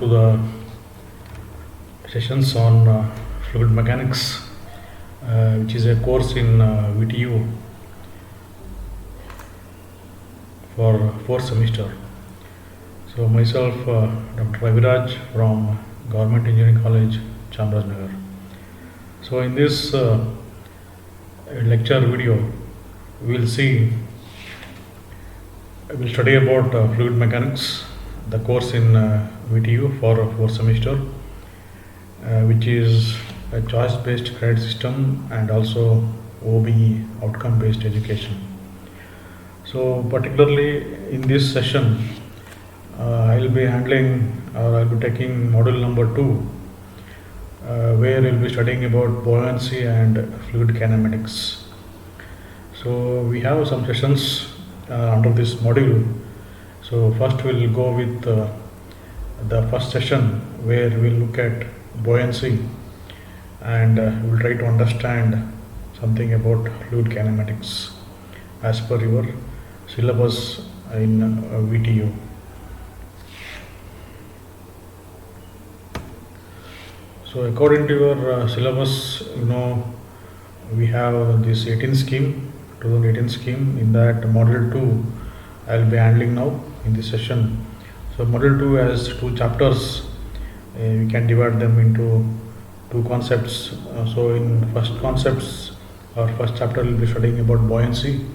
to the sessions on fluid mechanics, which is a course in VTU for fourth semester. So myself, Dr. Raviraj from Government Engineering College, Chamarajanagar. So in this lecture video, we'll study about fluid mechanics, the course in VTU for fourth semester, which is a choice-based credit system and also OBE, outcome-based education. So particularly in this session, I'll be taking module number 2, where we'll be studying about buoyancy and fluid kinematics. So we have some sessions under this module. So first we'll go with the first session, where we'll look at buoyancy and we'll try to understand something about fluid kinematics as per your syllabus in VTU. So according to your syllabus, we have this 2018 scheme. In that module 2, I'll be handling now in this session. So module 2 has 2 chapters. We can divide them into 2 concepts. So in first chapter, we'll be studying about buoyancy,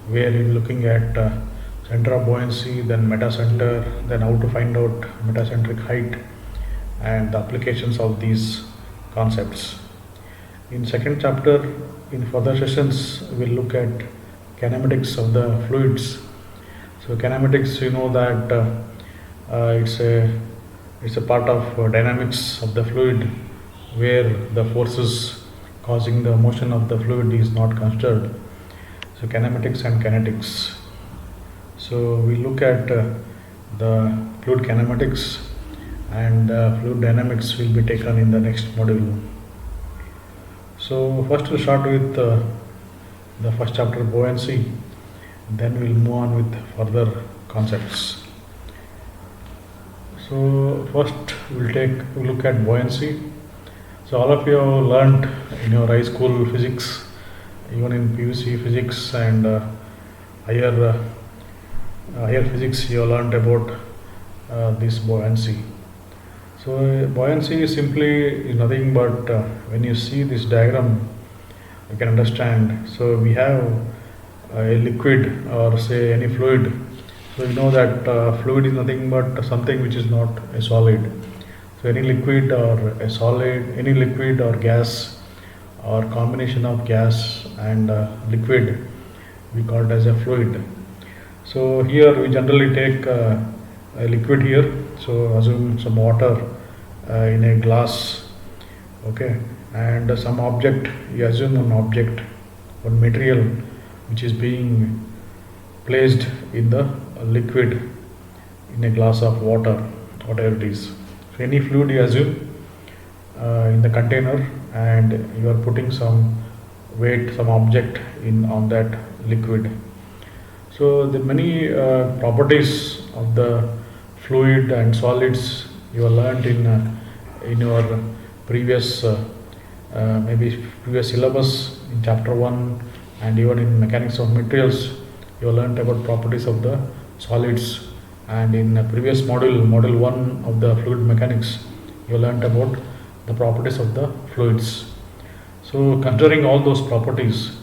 where we're looking at center of buoyancy, then metacenter, then how to find out metacentric height and the applications of these concepts. In second chapter, in further sessions, we'll look at kinematics of the fluids. So kinematics, you know that it's a part of dynamics of the fluid, where the forces causing the motion of the fluid is not considered. So kinematics and kinetics. So we look at the fluid kinematics, and fluid dynamics will be taken in the next module. So first we'll start with the first chapter, buoyancy, then we'll move on with further concepts. So first we'll look at buoyancy. So all of you have learnt in your high school physics, even in PUC physics and higher physics, you have learnt about this buoyancy. So buoyancy is simply nothing but when you see this diagram, you can understand. So we have a liquid, or say any fluid. So you know that fluid is nothing but something which is not a solid. So any liquid or a solid, any liquid or gas or combination of gas and liquid, we call it as a fluid. So here we generally take a liquid here. So assume some water in a glass, okay, and some object. You assume one material which is being placed in the liquid in a glass of water, whatever it is. So any fluid you assume in the container, and you are putting some weight, some object on that liquid. So the many properties of the fluid and solids you have learnt in your previous previous syllabus in chapter 1, and even in mechanics of materials you have learnt about properties of the solids, and in previous module 1 of the fluid mechanics, you learnt about the properties of the fluids. So considering all those properties,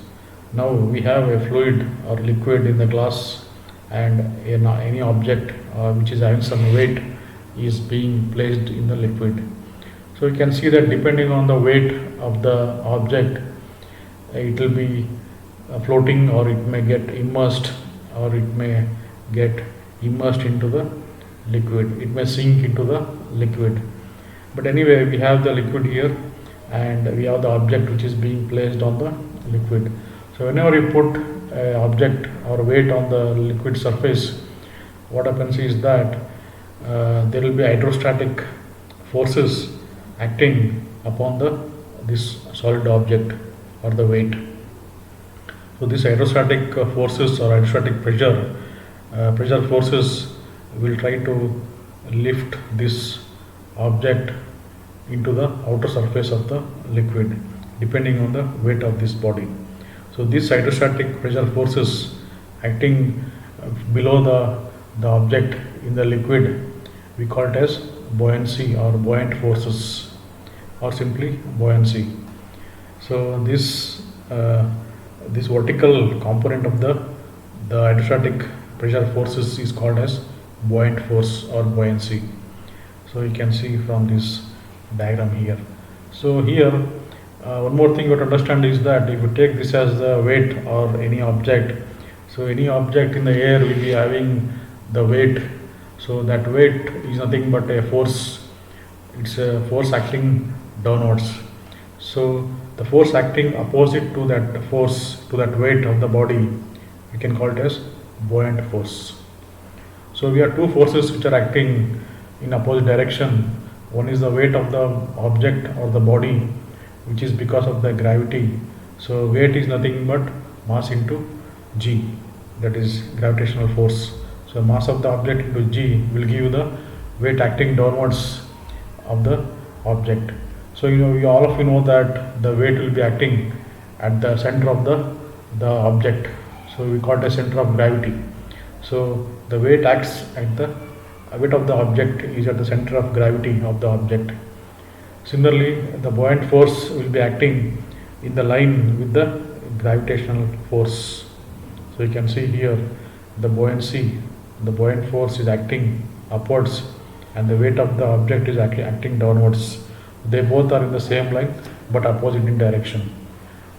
now we have a fluid or liquid in the glass, and any object which is having some weight is being placed in the liquid. So you can see that depending on the weight of the object, it will be floating, or it may get immersed, or it may get immersed into the liquid. It may sink into the liquid. But anyway, we have the liquid here, and we have the object which is being placed on the liquid. So whenever you put an object or weight on the liquid surface, what happens is that there will be hydrostatic forces acting upon this solid object or the weight. So these hydrostatic forces or hydrostatic pressure forces will try to lift this object into the outer surface of the liquid depending on the weight of this body. So these hydrostatic pressure forces acting below the object in the liquid, we call it as buoyancy or buoyant forces, or simply buoyancy. So this vertical component of the hydrostatic pressure forces is called as buoyant force or buoyancy. So you can see from this diagram here. So here one more thing you have to understand is that if you take this as the weight or any object, so any object in the air will be having the weight. So that weight is nothing but a force. It's a force acting downwards. So the force acting opposite to that force, to that weight of the body, we can call it as buoyant force. So we have two forces which are acting in opposite direction. One is the weight of the object or the body, which is because of the gravity. So weight is nothing but mass into g, that is gravitational force. So mass of the object into g will give you the weight acting downwards of the object. So all of you know that the weight will be acting at the center of the object. So we call it the center of gravity. So the weight acts at the weight of the object is at the center of gravity of the object. Similarly, the buoyant force will be acting in the line with the gravitational force. So you can see here the buoyancy, the buoyant force is acting upwards and the weight of the object is acting downwards. They both are in the same line but opposite in direction.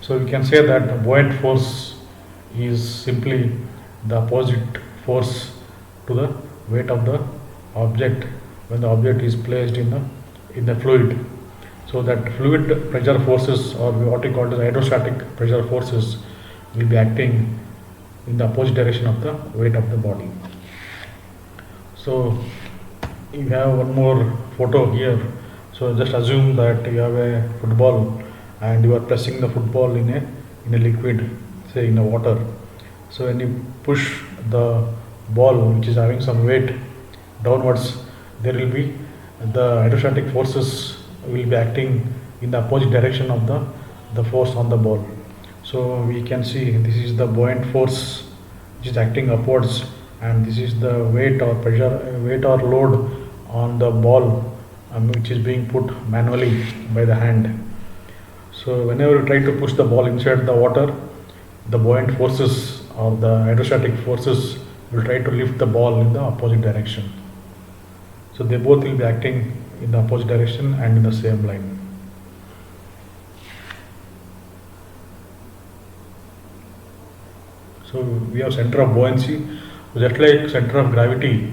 So we can say that the buoyant force is simply the opposite force to the weight of the object when the object is placed in the fluid. So that fluid pressure forces, or what we call as hydrostatic pressure forces, will be acting in the opposite direction of the weight of the body. So you have one more photo here. So just assume that you have a football and you are pressing the football in a liquid, say in a water. So when you push the ball, which is having some weight downwards, there will be the hydrostatic forces will be acting in the opposite direction of the force on the ball. So we can see this is the buoyant force which is acting upwards, and this is the weight or pressure, weight or load on the ball which is being put manually by the hand. So whenever you try to push the ball inside the water, the buoyant forces or the hydrostatic forces will try to lift the ball in the opposite direction. So they both will be acting in the opposite direction and in the same line. So we have center of buoyancy, just like center of gravity,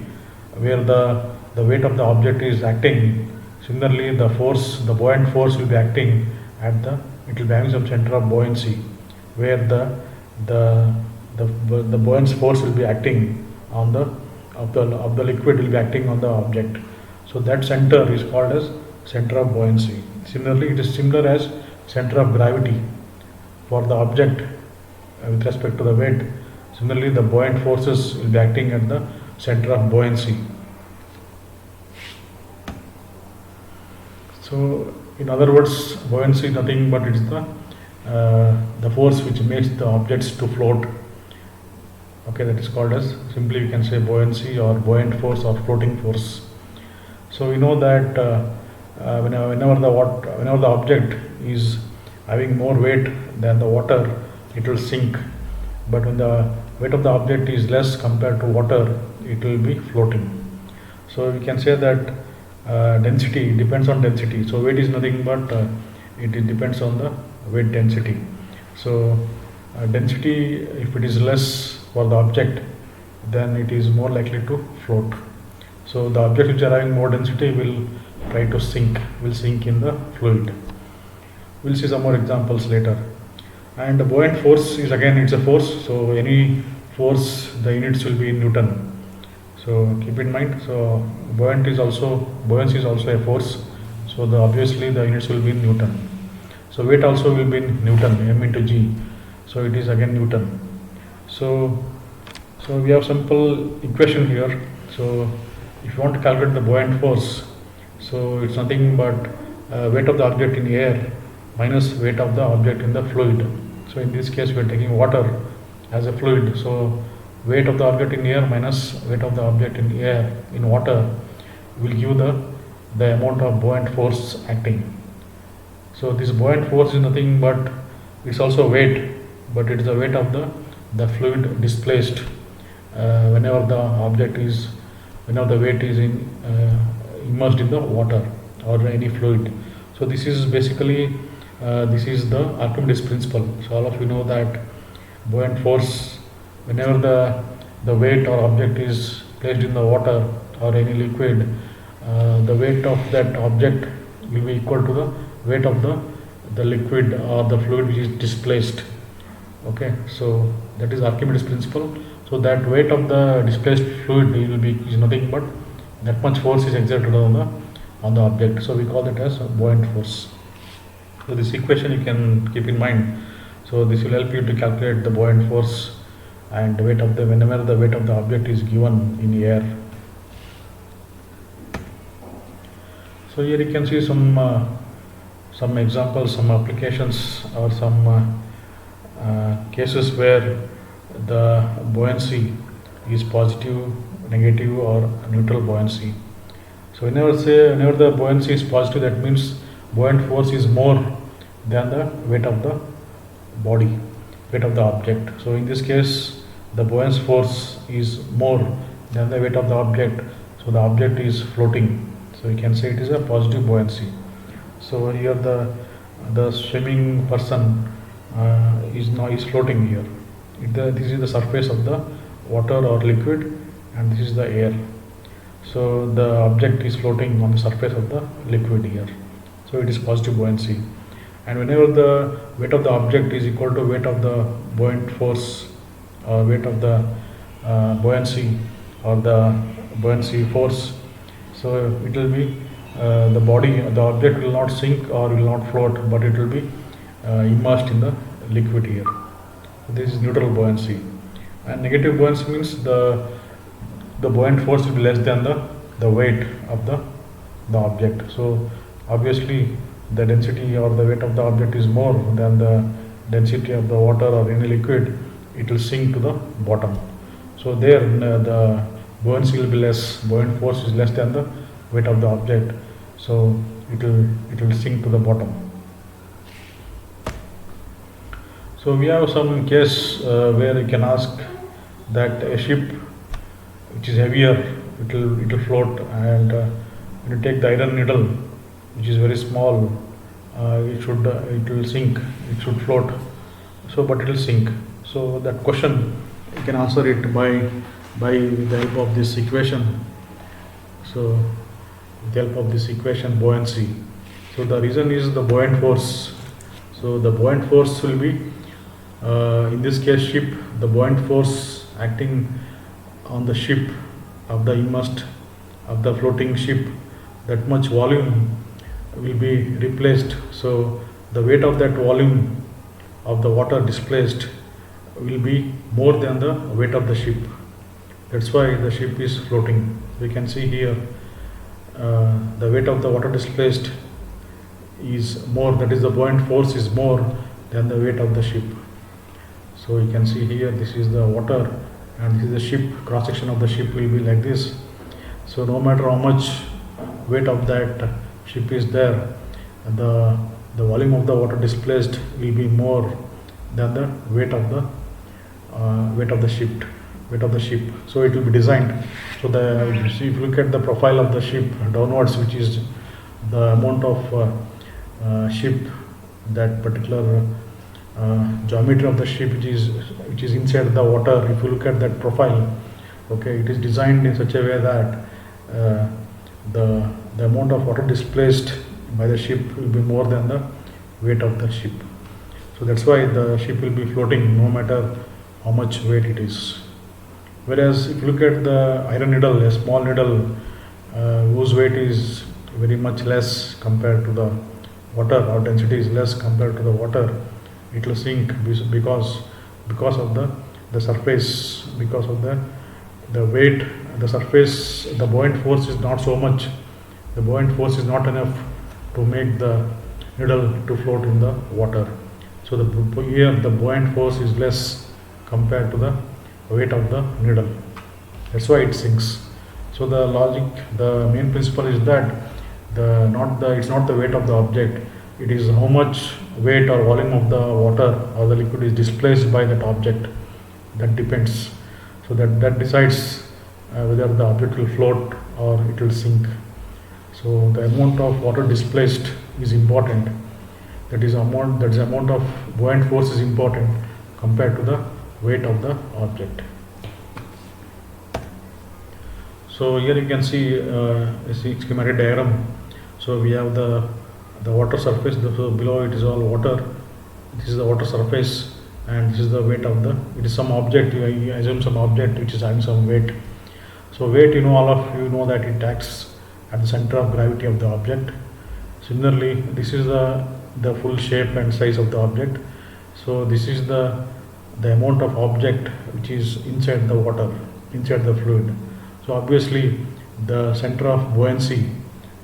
where the weight of the object is acting. Similarly, the force, the buoyant force will be acting at it will be having some center of buoyancy, where the buoyant force will be acting on the liquid will be acting on the object. So that center is called as center of buoyancy. Similarly, it is similar as center of gravity for the object with respect to the weight. Similarly, the buoyant forces will be acting at the center of buoyancy. So in other words, buoyancy is nothing but it is the force which makes the objects to float. Okay, that is called as, simply we can say, buoyancy or buoyant force or floating force. So we know that whenever the object is having more weight than the water, it will sink. But when the weight of the object is less compared to water, it will be floating. So we can say that density depends on density. So weight is nothing but it depends on the weight density. So density, if it is less for the object, then it is more likely to float. So the objects which are having more density will try to sink in the fluid. We'll see some more examples later. And the buoyant force is, again, it's a force. So any force, the units will be in Newton. So keep in mind. So buoyancy is also a force. So obviously the units will be in Newton. So weight also will be in Newton, m into g. So it is again So we have simple equation here. So if you want to calculate the buoyant force, so it's nothing but weight of the object in air minus weight of the object in the fluid. So in this case we are taking water as a fluid, so weight of the object in air minus weight of the object in air in water will give the amount of buoyant force acting. So this buoyant force is nothing but it's also weight, but it is the weight of the fluid displaced whenever the weight is immersed in the water or any fluid. So this is basically this is the Archimedes principle. So all of you know that buoyant force, whenever the weight or object is placed in the water or any liquid, the weight of that object will be equal to the weight of the liquid or the fluid which is displaced. Okay, so that is Archimedes principle. So that weight of the displaced fluid is nothing but that much force is exerted on the object. So we call it as a buoyant force. So this equation you can keep in mind. So this will help you to calculate the buoyant force and whenever the weight of the object is given in air. So here you can see some examples, some applications, or some cases where the buoyancy is positive, negative, or neutral buoyancy. So whenever the buoyancy is positive, that means buoyant force is more than the weight of the body, weight of the object. So in this case, the buoyant force is more than the weight of the object. So the object is floating. So you can say it is a positive buoyancy. So here the swimming person is floating here. This is the surface of the water or liquid, and this is the air. So the object is floating on the surface of the liquid here. So it is positive buoyancy. And whenever the weight of the object is equal to weight of the buoyant force or weight of the buoyancy or the buoyancy force, so it will be the object will not sink or will not float, but it will be immersed in the liquid here. This is neutral buoyancy. And negative buoyancy means the buoyant force will be less than the weight of the object. So obviously the density or the weight of the object is more than the density of the water or any liquid, it will sink to the bottom. So there the buoyancy will be less, buoyant force is less than the weight of the object, so it will sink to the bottom. So we have some case where you can ask that a ship which is heavier, it will float, and when you take the iron needle which is very small, it will sink, it should float, so but it will sink. So that question you can answer it by the help of this equation. So with the help of this equation, buoyancy. So the reason is the buoyant force. So the buoyant force will be in this case ship, the buoyant force acting on the ship of the floating ship, that much volume will be replaced. So the weight of that volume of the water displaced will be more than the weight of the ship. That's why the ship is floating. We can see here the weight of the water displaced is more, that is the buoyant force is more than the weight of the ship. So you can see here, this is the water and this is the ship. Cross section of the ship will be like this. So no matter how much weight of that ship is there, the volume of the water displaced will be more than the weight of the ship. So it will be designed. So if you look at the profile of the ship downwards, which is the amount of ship, that particular geometry of the ship which is inside the water, if you look at that profile, okay, it is designed in such a way that the amount of water displaced by the ship will be more than the weight of the ship. So that's why the ship will be floating no matter how much weight it is. Whereas if you look at the iron needle, a small needle whose weight is very much less compared to the water, or density is less compared to the water, it will sink because of the surface, because of the the weight, the surface, the buoyant force is not so much. The buoyant force is not enough to make the needle to float in the water. So here the buoyant force is less compared to the weight of the needle. That's why it sinks. So the logic, the main principle is that it's not the weight of the object. It is how much weight or volume of the water or the liquid is displaced by that object. That depends. So that decides whether the object will float or it will sink. So the amount of water displaced is important. That is amount of buoyant force is important compared to the weight of the object. So here you can see a schematic diagram. So we have the water surface. So below it is all water. This is the water surface, and this is the weight of the. It is some object. You assume some object which is having some weight. So weight, all of you know that it acts at the center of gravity of the object. Similarly, this is the full shape and size of the object. So this is the amount of object which is inside the water, inside the fluid. So obviously the center of buoyancy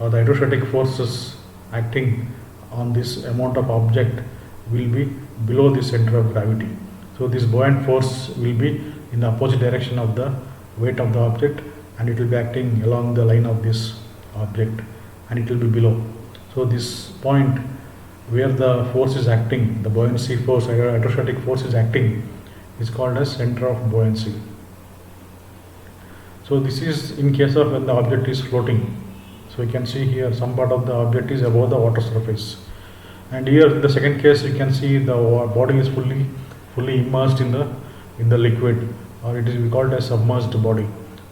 or the hydrostatic forces acting on this amount of object will be below the center of gravity. So this buoyant force will be in the opposite direction of the weight of the object, and it will be acting along the line of this object, and it will be below. So this point where the force is acting, the buoyancy force, hydrostatic force is acting, is called as center of buoyancy. So this is in case of when the object is floating. So you can see here some part of the object is above the water surface, and here in the second case you can see the body is fully immersed in the liquid, or it is called as submerged body.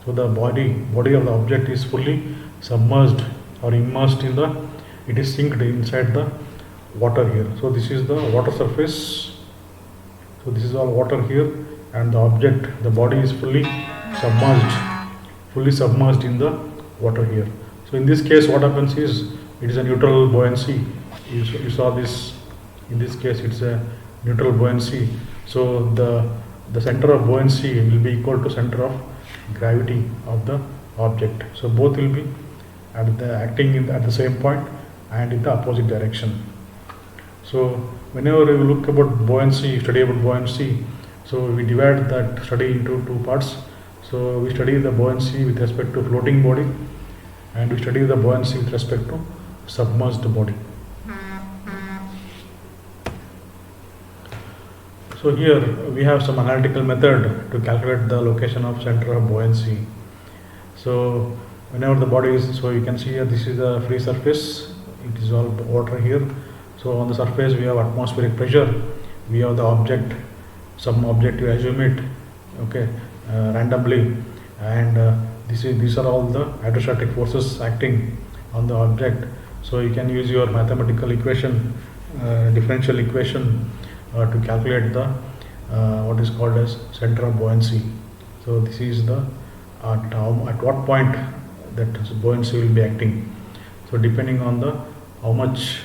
So the body of the object is fully submerged or immersed it is sinked inside the water here. So this is the water surface. So this is all water here, and the object, the body is fully submerged in the water here. So in this case what happens is it is a neutral buoyancy. You saw this, in this case it's a neutral buoyancy. So the center of buoyancy will be equal to center of gravity of the object. So both will be acting at the same point and in the opposite direction. So whenever you look about buoyancy, study about buoyancy, so we divide that study into two parts. So we study the buoyancy with respect to floating body, and we study the buoyancy with respect to submerged body. So here we have some analytical method to calculate the location of center of buoyancy. So whenever the body is, so you can see here this is the free surface, it is all water here. So on the surface we have atmospheric pressure, we have the object, some object, you assume it, okay, randomly, and these are all the hydrostatic forces acting on the object. So you can use your mathematical equation, differential equation, to calculate the what is called as center of buoyancy. So this is the at what point that buoyancy will be acting. So depending on the how much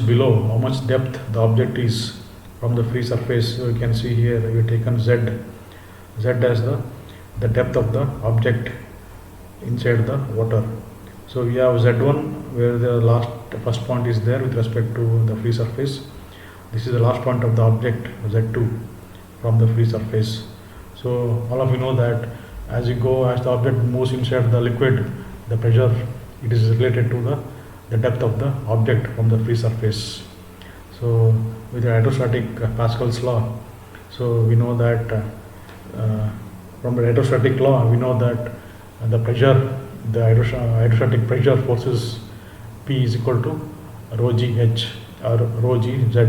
below, how much depth the object is from the free surface. So you can see here we have taken z as the depth of the object inside the water. So we have z1 where the first point is there with respect to the free surface. This is the last point of the object, z2, from the free surface. So all of you know that as the object moves inside the liquid, the pressure, it is related to the depth of the object from the free surface. So with the hydrostatic Pascal's law, so we know that from the hydrostatic law we know that the pressure, the hydrostatic pressure forces P is equal to rho g h or rho g z.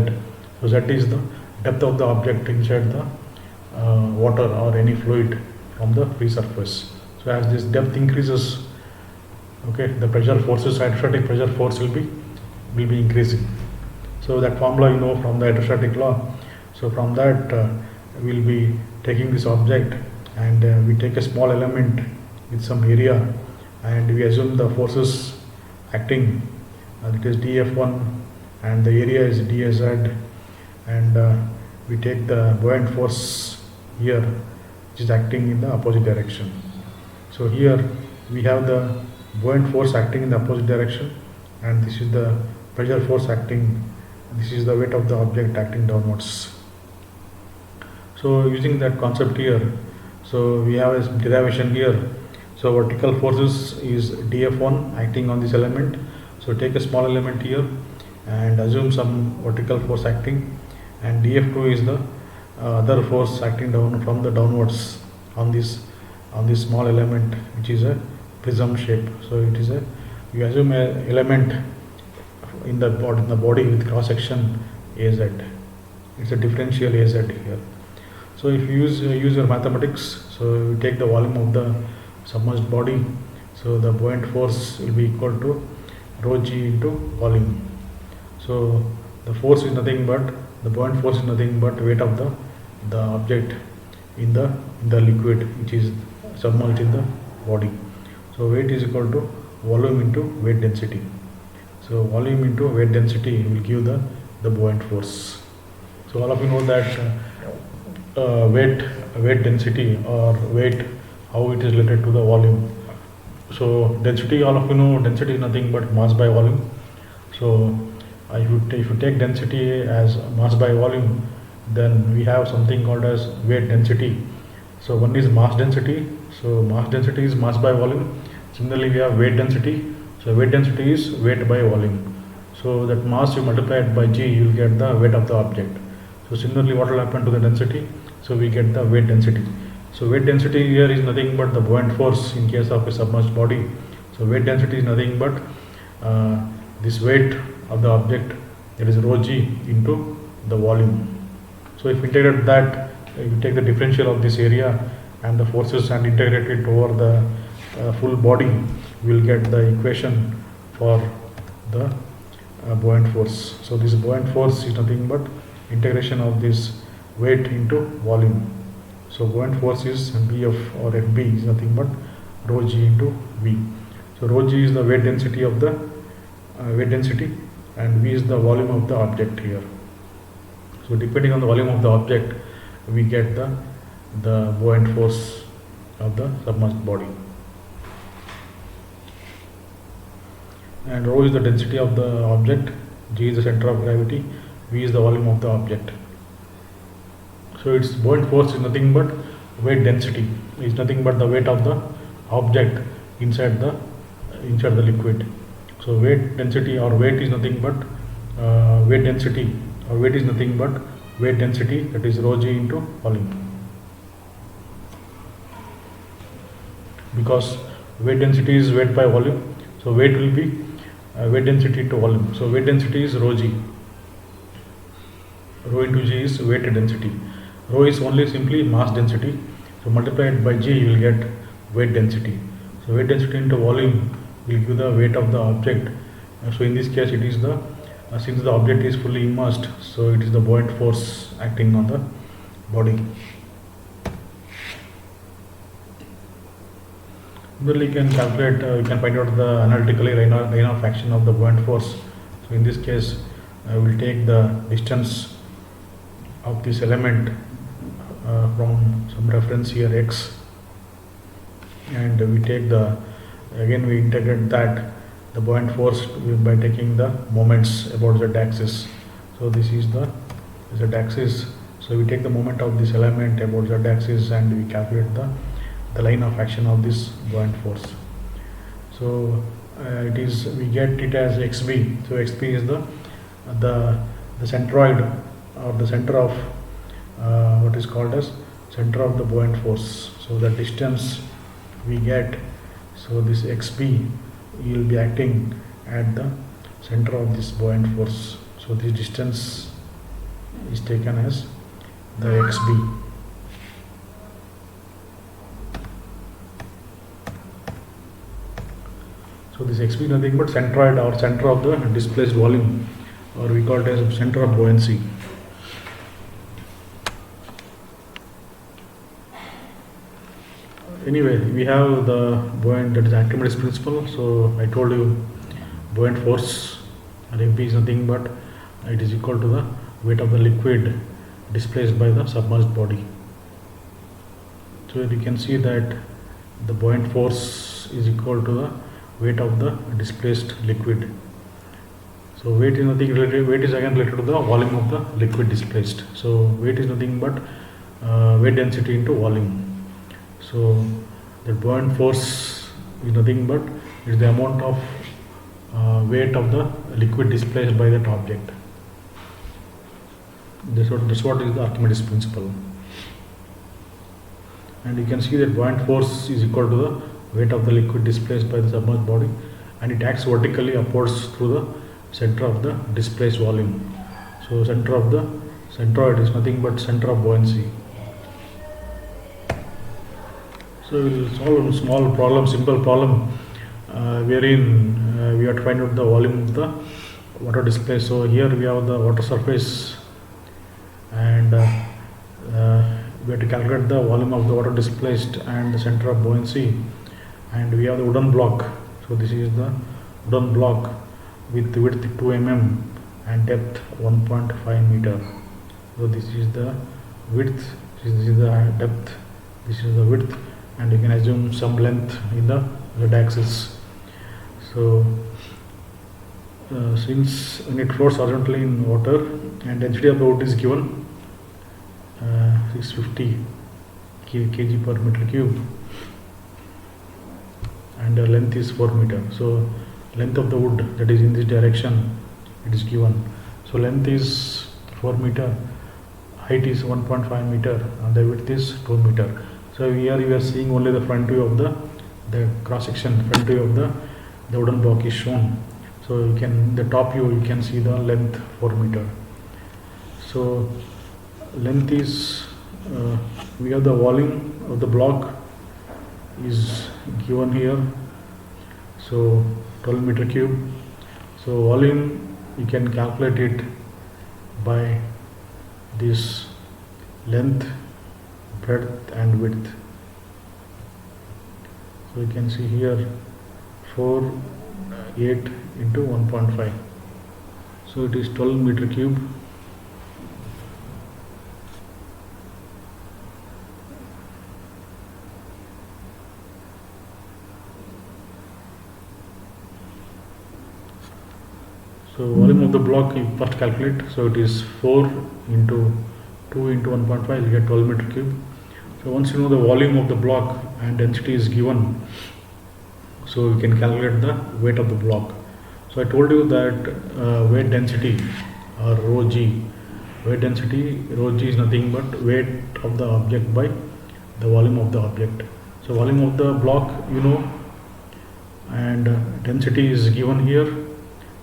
So z is the depth of the object inside the water or any fluid from the free surface. So as this depth increases, okay, the pressure forces, hydrostatic pressure force will be increasing. So that formula you know from the hydrostatic law. So from that we'll be taking this object, and we take a small element with some area, and we assume the forces acting, it is dF1 and the area is dz, and we take the buoyant force here. which is acting in the opposite direction. So here we have the buoyant force acting in the opposite direction, and this is the pressure force acting. This is the weight of the object acting downwards. So using that concept here, so we have a derivation here. So vertical forces is dF1 acting on this element. So take a small element here and assume some vertical force acting, and dF2 is the other force acting down from the downwards on this small element, which is a prism shape. So it is a, you assume a element in the body with cross section AZ. It's a differential AZ here. So if you use your mathematics, so you take the volume of the submerged body, so the buoyant force will be equal to rho g into volume. So the force is nothing but, the buoyant force is nothing but weight of the object in the liquid which is submerged in the body. So weight is equal to volume into weight density. So volume into weight density will give the buoyant force. So all of you know that weight density or weight, how it is related to the volume. So density, all of you know, density is nothing but mass by volume. So if you take density as mass by volume, then we have something called as weight density. So one is mass density. So mass density is mass by volume. Similarly, we have weight density. So weight density is weight by volume. So that mass you multiply it by g, you will get the weight of the object. So similarly, what will happen to the density? So we get the weight density. So weight density here is nothing but the buoyant force in case of a submerged body. So weight density is nothing but this weight of the object, that is rho g into the volume. So if we integrate that, if you take the differential of this area and the forces and integrate it over the full body, we will get the equation for the buoyant force. So this buoyant force is nothing but integration of this weight into volume. So buoyant force is Bf or Fb is nothing but rho g into V. So rho g is the weight density of the weight density, and V is the volume of the object here. So depending on the volume of the object, we get the buoyant force of the submerged body. And rho is the density of the object, g is the center of gravity, V is the volume of the object. So its buoyant force is nothing but weight density, is nothing but the weight of the object inside the liquid. So weight density or weight is nothing but weight density, or weight is nothing but weight density, that is rho g into volume. Because weight density is weight by volume, so weight will be weight density into volume. So weight density is rho g. Rho into g is weight density. Rho is only simply mass density. So multiplied by g, you will get weight density. So weight density into volume will give the weight of the object. So in this case, it is the since the object is fully immersed, so it is the buoyant force acting on the body. Similarly, you can calculate, you can find out the analytically line of action of the buoyant force. So in this case, I will take the distance of this element from some reference here x, and we take we integrate that the buoyant force by taking the moments about z axis. So this is the z axis. So we take the moment of this element about z axis and we calculate the line of action of this buoyant force. So we get it as xb. So xb is the centroid, or the center of what is called as center of the buoyant force. So the distance we get, so this xb, you will be acting at the center of this buoyant force. So this distance is taken as the xb. So this xb is nothing but centroid, or center of the displaced volume, or we call it as center of buoyancy. Anyway, we have the buoyant, that is Archimedes principle. So I told you buoyant force, Mp is nothing but it is equal to the weight of the liquid displaced by the submerged body. So you can see that the buoyant force is equal to the weight of the displaced liquid. So weight is nothing related. Weight is again related to the volume of the liquid displaced. So weight is nothing but weight density into volume. So the buoyant force is nothing but is the amount of weight of the liquid displaced by that object. That's what is the Archimedes principle. And you can see that buoyant force is equal to the weight of the liquid displaced by the submerged body, and it acts vertically upwards through the center of the displaced volume. So centroid is nothing but center of buoyancy. So we will solve a small problem, simple problem, wherein we have to find out the volume of the water displaced. So here we have the water surface, and we have to calculate the volume of the water displaced and the center of buoyancy. And we have the wooden block. So this is the wooden block with width 2 mm and depth 1.5 meter. So this is the width, this is the depth, this is the width, and you can assume some length in the z-axis. So since when it floats horizontally in water, and density of the wood is given 650 kg per meter cube, and the length is 4 meter. So length of the wood, that is in this direction, it is given. So length is 4 meter, height is 1.5 meter, and the width is 2 meter. So here you are seeing only the front view of the cross section, front view of the wooden block is shown. So you can, the top view, you can see the length 4 meter. So length is, we have the volume of the block is given here. So 12 meter cube. So volume, you can calculate it by this length, breadth and width. So you can see here 4, 8 into 1.5. So it is 12 meter cube. So volume of the block you first calculate. So it is 4 into 2 into 1.5, you get 12 meter cube. So once you know the volume of the block and density is given, so you can calculate the weight of the block. So I told you that weight density, or rho g, weight density, rho g is nothing but weight of the object by the volume of the object. So volume of the block you know, and density is given here.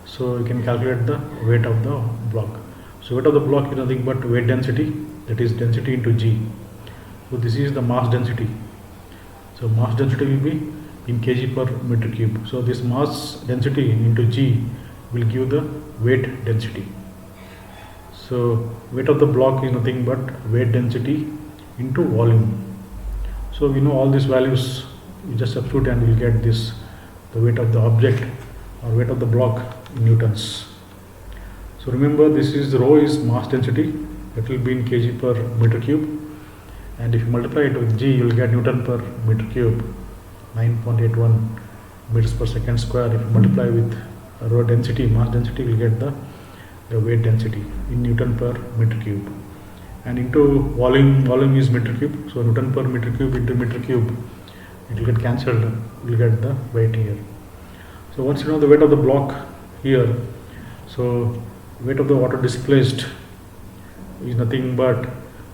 So you can calculate the weight of the block. So weight of the block is nothing but weight density, that is density into g. So this is the mass density. So mass density will be in kg per meter cube. So this mass density into g will give the weight density. So weight of the block is nothing but weight density into volume. So we know all these values, you just substitute and you will get this, the weight of the object or weight of the block in newtons. So remember, this is rho is mass density, that will be in kg per meter cube, and if you multiply it with g, you will get newton per meter cube, 9.81 meters per second square. If you multiply with rho density, mass density, you will get the weight density in newton per meter cube, and into volume is meter cube. So newton per meter cube into meter cube, it will get cancelled, you will get the weight here. So once you know the weight of the block here, so weight of the water displaced is nothing but,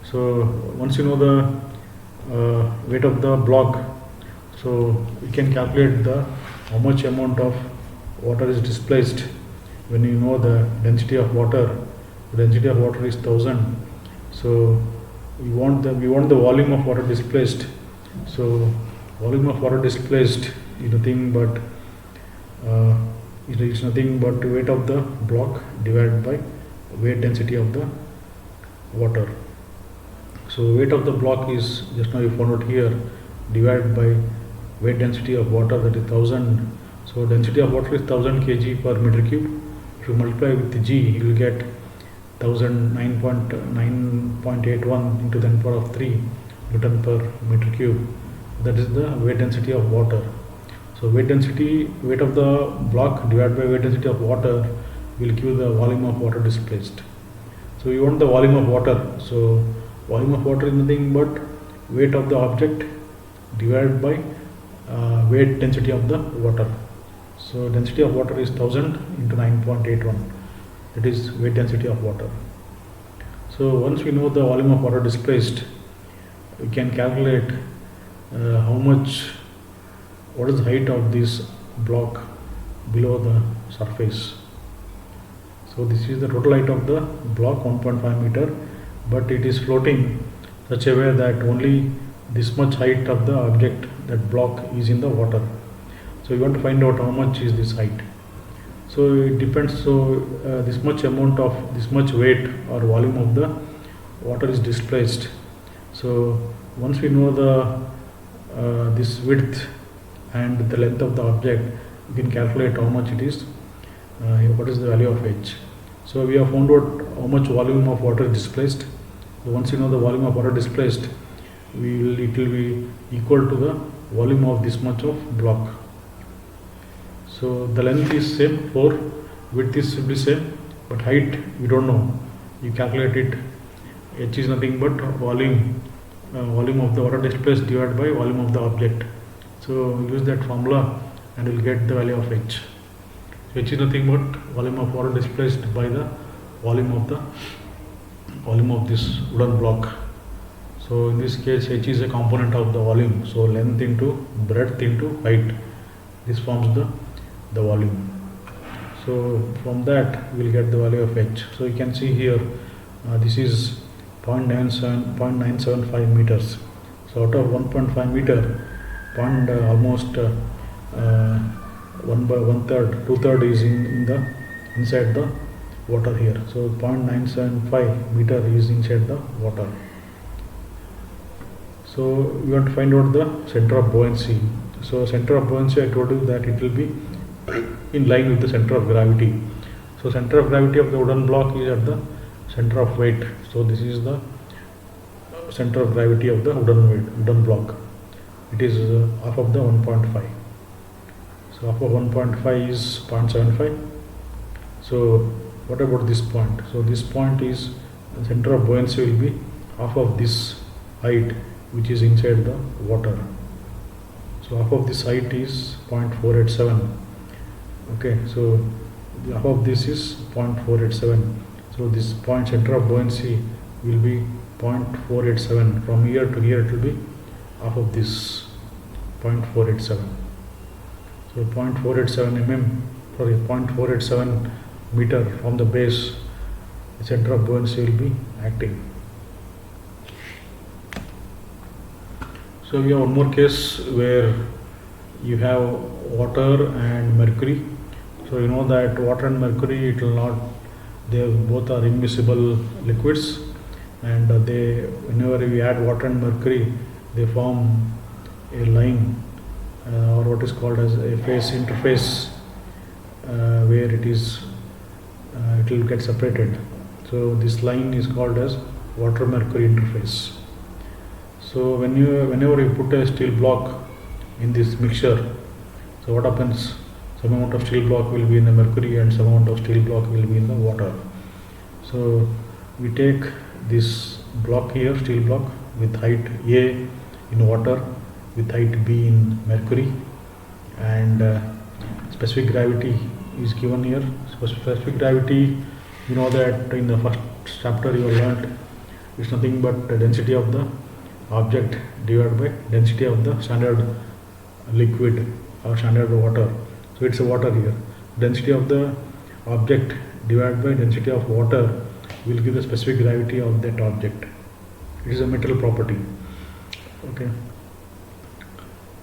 so once you know the weight of the block, so you can calculate the how much amount of water is displaced. When you know the density of water, the density of water is 1000. So we want the volume of water displaced. So volume of water displaced is nothing but weight of the block divided by weight density of the water. So weight of the block is, just now you found out here, divided by weight density of water, that is 1000. So density of water is 1000 kg per meter cube. If you multiply with g, you will get 1009.81 into 10 power of 3. Newton per meter cube. That is the weight density of water. So weight of the block divided by weight density of water will give the volume of water displaced. So we want the volume of water. So volume of water is nothing but weight of the object divided by weight density of the water. So density of water is 1000 into 9.81. That is weight density of water. So once we know the volume of water displaced, we can calculate what is the height of this block below the surface. So this is the total height of the block, 1.5 meter, but it is floating such a way that only this much height of the object, that block, is in the water. So you want to find out how much is this height. So it depends. So this much weight or volume of the water is displaced. So once we know the this width and the length of the object, you can calculate how much it is. What is the value of h? So we have found out how much volume of water is displaced. So once you know the volume of water displaced, it will be equal to the volume of this much of block. So the length is same 4, width is should be same, but height we don't know. You calculate it. H is nothing but volume of the water displaced divided by volume of the object. So use that formula and you will get the value of h. So h is nothing but volume of water displaced by the volume of this wooden block. So in this case, h is a component of the volume. So length into breadth into height. This forms the volume. So from that we will get the value of h. So you can see here, this is 0.975 meters. So out of 1.5 meter, almost 2/3 is inside the water here. So 0.975 meter is inside the water. So we want to find out the center of buoyancy. So center of buoyancy, I told you that it will be in line with the center of gravity. So center of gravity of the wooden block is at the center of weight. So this is the center of gravity of the wooden block. It is half of the 1.5. So half of 1.5 is 0.75. So what about this point? So this point is the center of buoyancy will be half of this height which is inside the water. So half of this height is 0.487. Okay, so half of this is 0.487. So this point center of buoyancy will be 0.487. From here to here it will be half of this 0.487. So 0.487 meter from the base, the center of buoyancy will be acting. So we have one more case where you have water and mercury. So you know that water and mercury, they both are immiscible liquids, and whenever we add water and mercury, they form a line or what is called as a phase interface, where it will get separated. So this line is called as water mercury interface. So whenever you put a steel block in this mixture, so what happens? Some amount of steel block will be in the mercury and some amount of steel block will be in the water. So we take this block here, steel block, with height A in water, with height B in mercury, and specific gravity is given here. Specific gravity, you know that in the first chapter you learnt, it's nothing but the density of the object divided by density of the standard liquid or standard water. So it's a water here. Density of the object divided by density of water will give the specific gravity of that object. It is a metal property. Okay.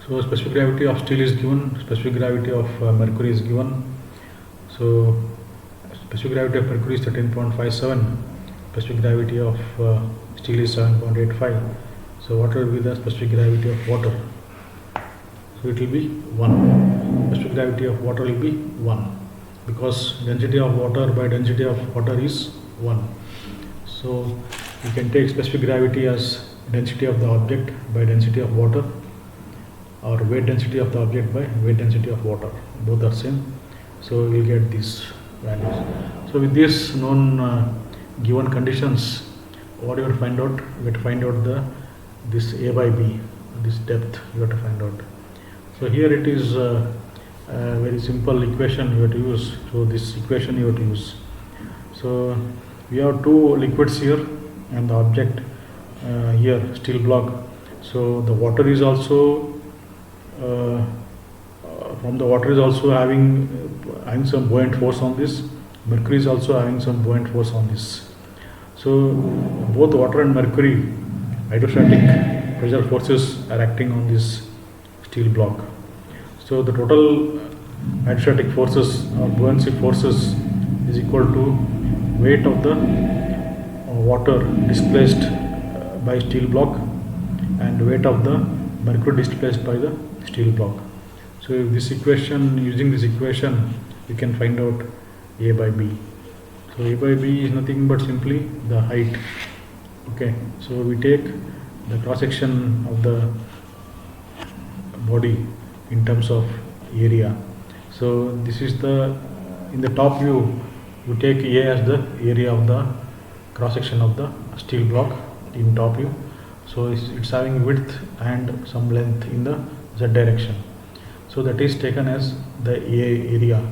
So specific gravity of steel is given, specific gravity of mercury is given. So specific gravity of mercury is 13.57, specific gravity of steel is 7.85. So what will be the specific gravity of water? So it will be 1. Specific gravity of water will be 1, because density of water by density of water is 1. So you can take specific gravity as density of the object by density of water, or weight density of the object by weight density of water. Both are same. So we will get these values. So with these known given conditions, what you have to find out? You have to find out this A by B, this depth you have to find out. So here it is a very simple equation you have to use. So this equation you have to use. So we have two liquids here and the object here, steel block. So the water is also from the water is also having some buoyant force on this. Mercury is also having some buoyant force on this. So both water and mercury hydrostatic pressure forces are acting on this steel block. So the total hydrostatic forces or buoyancy forces is equal to weight of the water displaced by steel block and weight of the mercury displaced by the steel block. So if this equation, using this equation, we can find out A by B. So A by B is nothing but simply the height. Okay, so we take the cross section of the body in terms of area. So this is in the top view, you take A as the area of the cross section of the steel block in top view. So it's having width and some length in the Z direction. So that is taken as the A area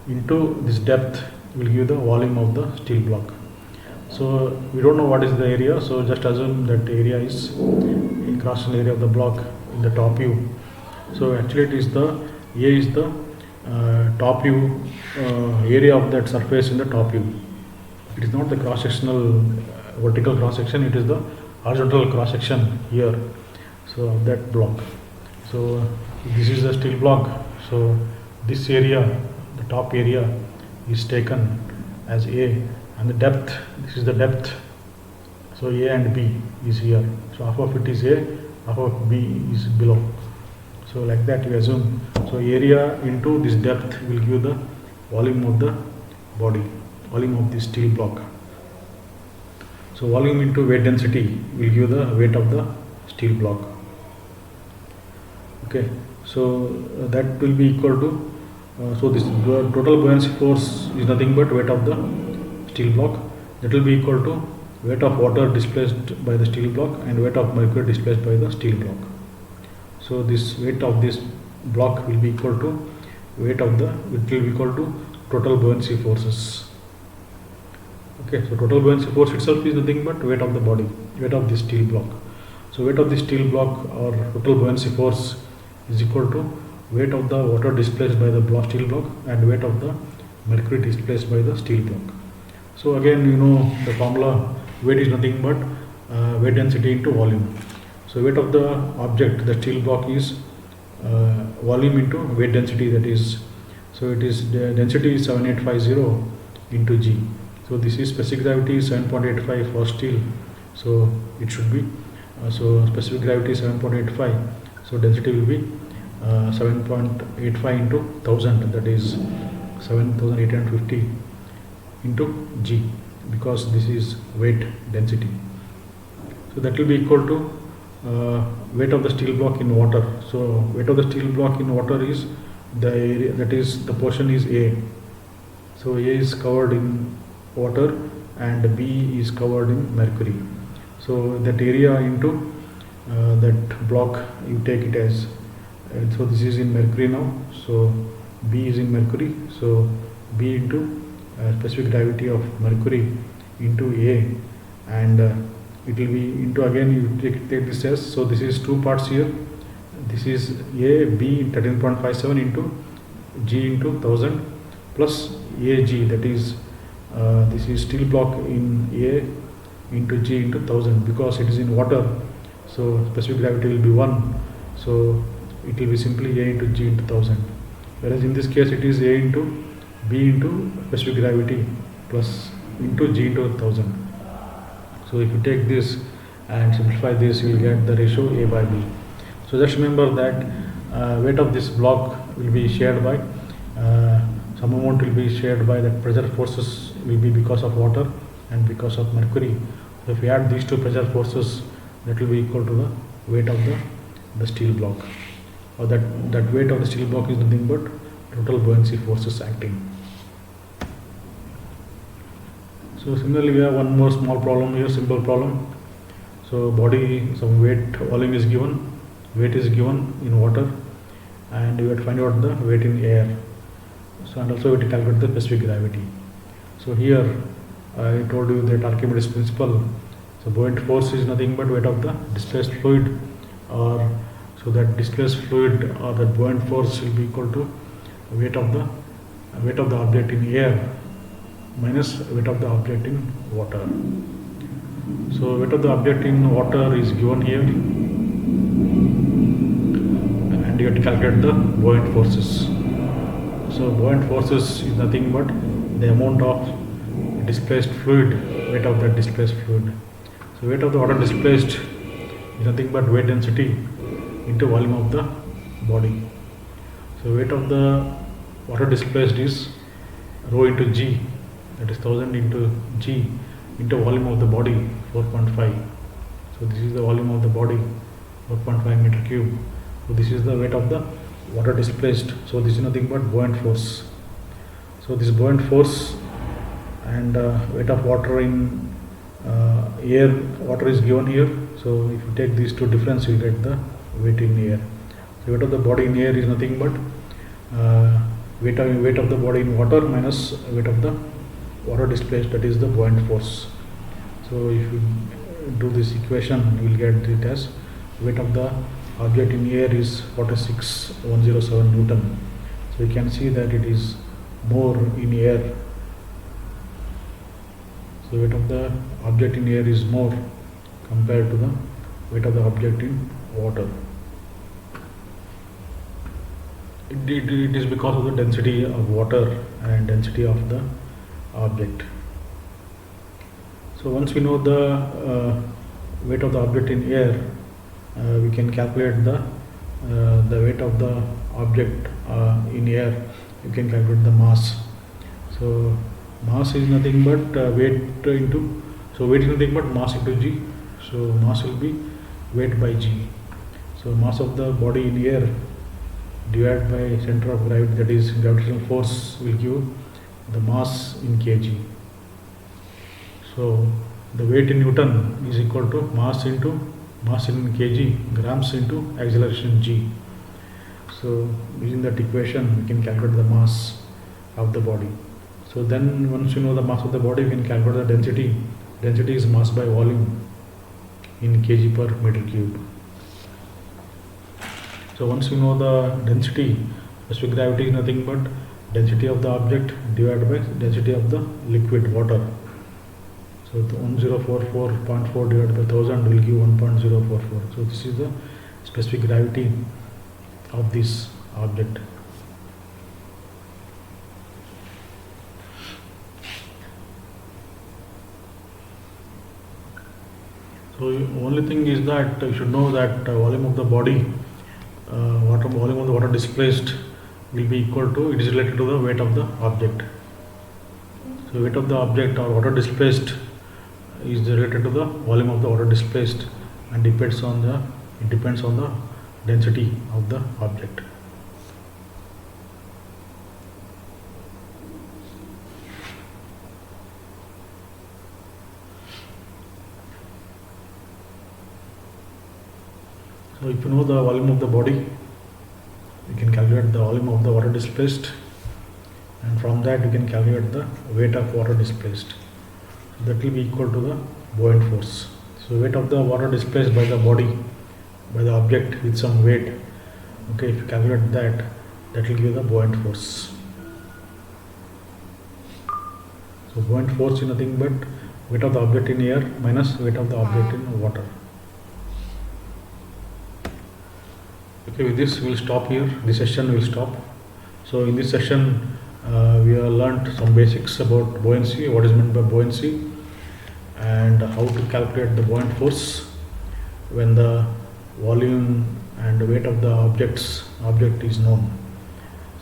into this depth will give the volume of the steel block. So we don't know what is the area, so just assume that area is a cross area of the block in the top view. So actually it is A is the top view area of that surface in the top view. It is not the cross sectional vertical cross section, it is the horizontal cross section here, so of that block. So this is the steel block. So this area, the top area, is taken as A, and the depth, this is the depth. So A and B is here. So half of it is A, half of B is below. So like that we assume. So area into this depth will give the volume of the body, volume of the steel block. So volume into weight density will give the weight of the steel block. Okay, so that will be equal to, so this total buoyancy force is nothing but weight of the steel block. That will be equal to weight of water displaced by the steel block and weight of mercury displaced by the steel block. So this weight of this block will be equal to weight of it will be equal to total buoyancy forces. Okay, so total buoyancy force itself is nothing but weight of the body, weight of this steel block. So weight of the steel block or total buoyancy force is equal to weight of the water displaced by the steel block and weight of the mercury displaced by the steel block. So again, you know the formula, weight is nothing but weight density into volume. So weight of the object, the steel block, is volume into weight density, that is, so it is the density is 7850 into G. So this is specific gravity is 7.85 for steel. So it should be, so specific gravity is 7.85. So density will be 7.85 into 1000, that is 7850 into G, because this is weight density. So that will be equal to weight of the steel block in water. So weight of the steel block in water is the area, that is the portion is A. So A is covered in water and B is covered in mercury. So that area into that block, you take it as, so this is in mercury now, so B is in mercury, so B into specific gravity of mercury into A, and it will be into, again you take this as, so this is two parts here, this is A, B 13.57 into G into 1000 plus AG, that is this is steel block in A into G into 1000, because it is in water, so specific gravity will be 1, so it will be simply A into G into 1000, whereas in this case it is A into B into specific gravity plus into G into 1000. So if you take this and simplify this, you will get the ratio A by B. So just remember that weight of this block will be shared by, some amount will be shared by, that pressure forces will be because of water and because of mercury. So if we add these two pressure forces, that will be equal to the weight of the steel block, or that weight of the steel block is nothing but total buoyancy forces acting. So similarly, we have one more small problem here, simple problem. So body, some weight volume is given, weight is given in water, and we have to find out the weight in air. So and also we have to calculate the specific gravity. So here I told you that Archimedes principle. So buoyant force is nothing but weight of the displaced fluid, or so that displaced fluid or that buoyant force will be equal to weight of the object in air minus weight of the object in water. So weight of the object in water is given here, and you have to calculate the buoyant forces. So buoyant forces is nothing but the amount of displaced fluid, weight of that displaced fluid. So weight of the water displaced is nothing but weight density into volume of the body. So weight of the water displaced is rho into g, that is 1000 into g into volume of the body 4.5. So this is the volume of the body 4.5 meter cube. So this is the weight of the water displaced. So this is nothing but buoyant force. So this buoyant force and weight of water in air, water is given here. So if you take these two difference, you get the weight in air. So weight of the body in air is nothing but weight of the body in water minus weight of the water displaced, that is the buoyant force. So if you do this equation, you will get it as weight of the object in air is 46,107 Newton. So you can see that it is more in air. So weight of the object in air is more compared to the weight of the object in water. It is because of the density of water and density of the object. So once we know the weight of the object in air, we can calculate the weight of the object in air. You can calculate the mass. So mass is nothing but weight into, so weight is nothing but mass into g. So mass will be weight by g. So mass of the body in air divided by center of gravity, that is gravitational force, will give the mass in kg. So the weight in Newton is equal to mass in kg, grams into acceleration g. So using that equation, we can calculate the mass of the body. So then once you know the mass of the body, we can calculate the density. Density is mass by volume in kg per meter cube. So once you know the density, specific gravity is nothing but density of the object divided by density of the liquid water. So the 1044.4 divided by 1000 will give 1.044. So this is the specific gravity of this object. So only thing is that you should know that volume of the body, volume of the water displaced will be equal to, it is related to the weight of the object. So weight of the object or water displaced is related to the volume of the water displaced, and it depends on the density of the object. So if you know the volume of the body, you can calculate the volume of the water displaced, and from that you can calculate the weight of water displaced. So that will be equal to the buoyant force. So weight of the water displaced by the body, by the object with some weight. Okay, if you calculate that, that will give the buoyant force. So buoyant force is nothing but weight of the object in air minus weight of the object in water. Okay, with this we will stop here. This session will stop. So in this session we have learnt some basics about buoyancy, what is meant by buoyancy, and how to calculate the buoyant force when the volume and weight of the object is known.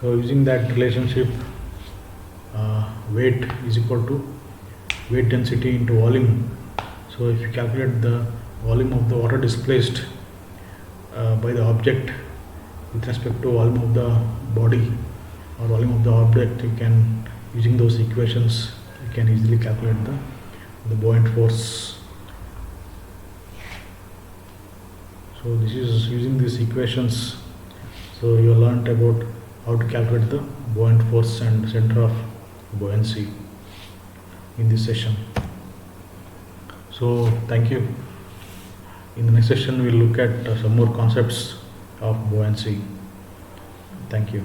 So using that relationship, weight is equal to weight density into volume. So if you calculate the volume of the water displaced by the object with respect to volume of the body or volume of the object, you can, using those equations, you can easily calculate the buoyant force. So this is using these equations. So you learnt about how to calculate the buoyant force and center of buoyancy in this session. So thank you. In the next session, we'll look at some more concepts of buoyancy. Thank you.